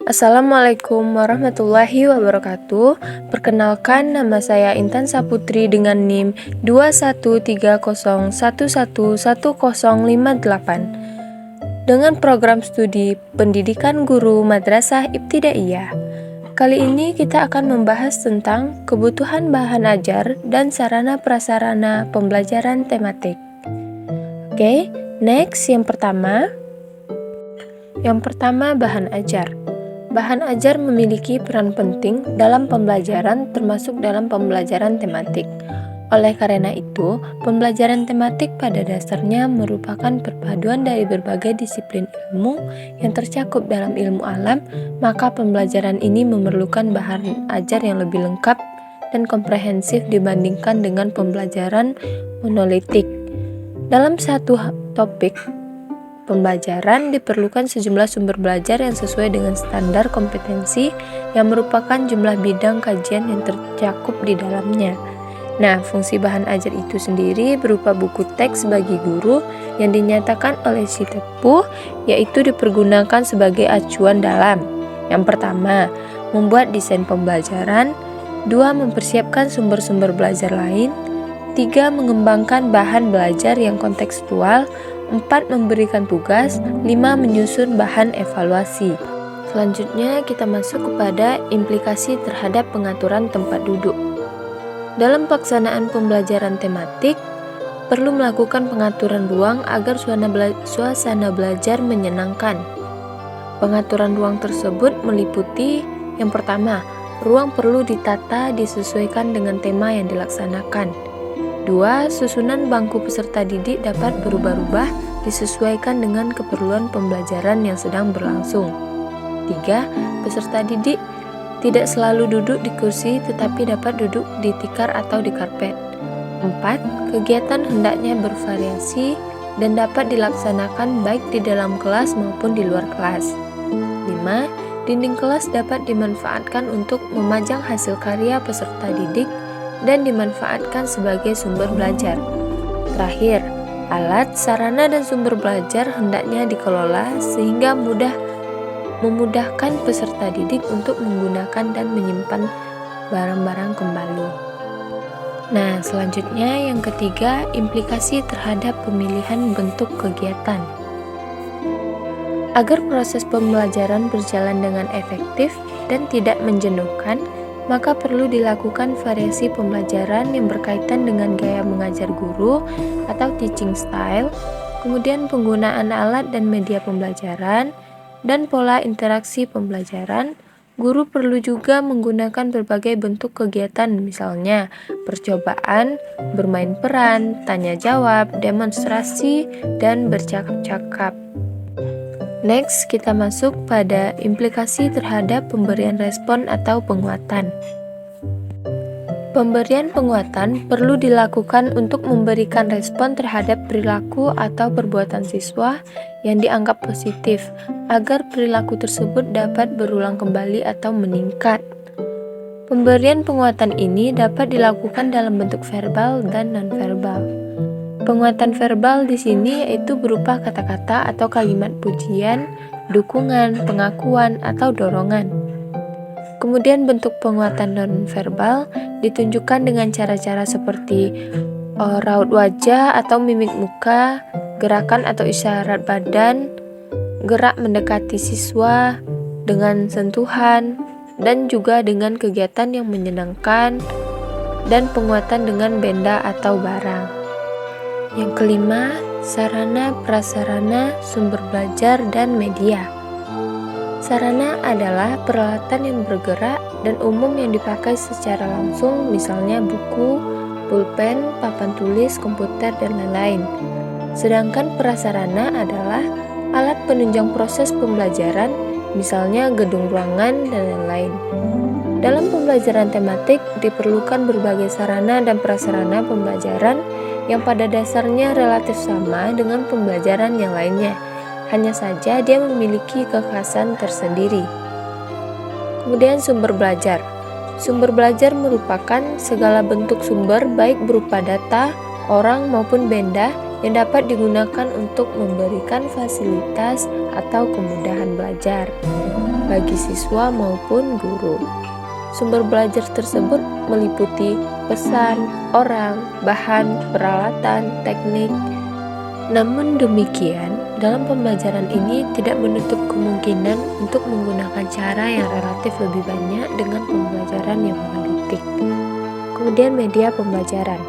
Assalamualaikum warahmatullahi wabarakatuh. Perkenalkan, nama saya Intan Saputri dengan NIM 21301111058 dengan program studi Pendidikan Guru Madrasah Ibtidaiyah. Kali ini kita akan membahas tentang kebutuhan bahan ajar dan sarana prasarana pembelajaran tematik. Oke, next yang pertama bahan ajar. Bahan ajar memiliki peran penting dalam pembelajaran, termasuk dalam pembelajaran tematik. Oleh karena itu, pembelajaran tematik pada dasarnya merupakan perpaduan dari berbagai disiplin ilmu yang tercakup dalam ilmu alam, maka pembelajaran ini memerlukan bahan ajar yang lebih lengkap dan komprehensif dibandingkan dengan pembelajaran monolitik. Dalam satu topik pembelajaran diperlukan sejumlah sumber belajar yang sesuai dengan standar kompetensi yang merupakan jumlah bidang kajian yang tercakup di dalamnya. Nah, fungsi bahan ajar itu sendiri berupa buku teks bagi guru yang dinyatakan oleh si tepuh, yaitu dipergunakan sebagai acuan dalam. Yang pertama, membuat desain pembelajaran. 2. Mempersiapkan sumber-sumber belajar lain. 3. Mengembangkan bahan belajar yang kontekstual. 4. Memberikan tugas. 5. Menyusun bahan evaluasi. Selanjutnya kita masuk kepada implikasi terhadap pengaturan tempat duduk. Dalam pelaksanaan pembelajaran tematik, perlu melakukan pengaturan ruang agar suasana belajar menyenangkan. Pengaturan ruang tersebut meliputi yang pertama, ruang perlu ditata disesuaikan dengan tema yang dilaksanakan. 2. Susunan bangku peserta didik dapat berubah-ubah disesuaikan dengan keperluan pembelajaran yang sedang berlangsung. 3. Peserta didik tidak selalu duduk di kursi tetapi dapat duduk di tikar atau di karpet. 4. Kegiatan hendaknya bervariasi dan dapat dilaksanakan baik di dalam kelas maupun di luar kelas. 5. Dinding kelas dapat dimanfaatkan untuk memajang hasil karya peserta didik dan dimanfaatkan sebagai sumber belajar. Terakhir, alat, sarana, dan sumber belajar hendaknya dikelola sehingga memudahkan peserta didik untuk menggunakan dan menyimpan barang-barang kembali. Nah, selanjutnya yang ketiga, implikasi terhadap pemilihan bentuk kegiatan. Agar proses pembelajaran berjalan dengan efektif dan tidak menjenuhkan, maka perlu dilakukan variasi pembelajaran yang berkaitan dengan gaya mengajar guru atau teaching style, kemudian penggunaan alat dan media pembelajaran, dan pola interaksi pembelajaran. Guru perlu juga menggunakan berbagai bentuk kegiatan, misalnya percobaan, bermain peran, tanya jawab, demonstrasi, dan bercakap-cakap. Next, kita masuk pada implikasi terhadap pemberian respon atau penguatan. Pemberian penguatan perlu dilakukan untuk memberikan respon terhadap perilaku atau perbuatan siswa yang dianggap positif, agar perilaku tersebut dapat berulang kembali atau meningkat. Pemberian penguatan ini dapat dilakukan dalam bentuk verbal dan non-verbal. Penguatan verbal di sini yaitu berupa kata-kata atau kalimat pujian, dukungan, pengakuan, atau dorongan. Kemudian bentuk penguatan non-verbal ditunjukkan dengan cara-cara seperti raut wajah atau mimik muka, gerakan atau isyarat badan, gerak mendekati siswa dengan sentuhan, dan juga dengan kegiatan yang menyenangkan, dan penguatan dengan benda atau barang. Yang kelima, sarana prasarana sumber belajar dan media. Sarana adalah peralatan yang bergerak dan umum yang dipakai secara langsung, misalnya buku, pulpen, papan tulis, komputer, dan lain-lain. Sedangkan prasarana adalah alat penunjang proses pembelajaran, misalnya gedung ruangan, dan lain-lain. Dalam pembelajaran tematik diperlukan berbagai sarana dan prasarana pembelajaran yang pada dasarnya relatif sama dengan pembelajaran yang lainnya, hanya saja dia memiliki kekhasan tersendiri. Kemudian sumber belajar. Sumber belajar merupakan segala bentuk sumber baik berupa data, orang maupun benda yang dapat digunakan untuk memberikan fasilitas atau kemudahan belajar. bagi siswa maupun guru. Sumber belajar tersebut meliputi pesan, orang, bahan, peralatan, teknik. Namun demikian, dalam pembelajaran ini tidak menutup kemungkinan untuk menggunakan cara yang relatif lebih banyak dengan pembelajaran yang monolitik. Kemudian media pembelajaran.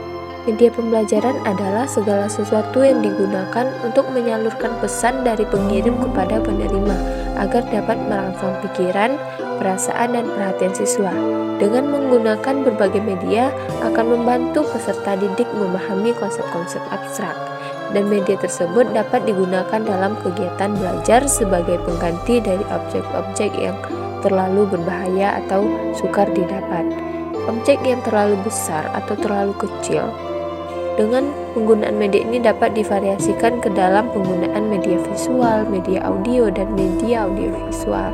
Media pembelajaran adalah segala sesuatu yang digunakan untuk menyalurkan pesan dari pengirim kepada penerima agar dapat merangsang pikiran, perasaan, dan perhatian siswa. Dengan menggunakan berbagai media akan membantu peserta didik memahami konsep-konsep abstrak, dan media tersebut dapat digunakan dalam kegiatan belajar sebagai pengganti dari objek-objek yang terlalu berbahaya atau sukar didapat. Objek yang terlalu besar atau terlalu kecil. Dengan penggunaan media ini dapat divariasikan ke dalam penggunaan media visual, media audio, dan media audiovisual.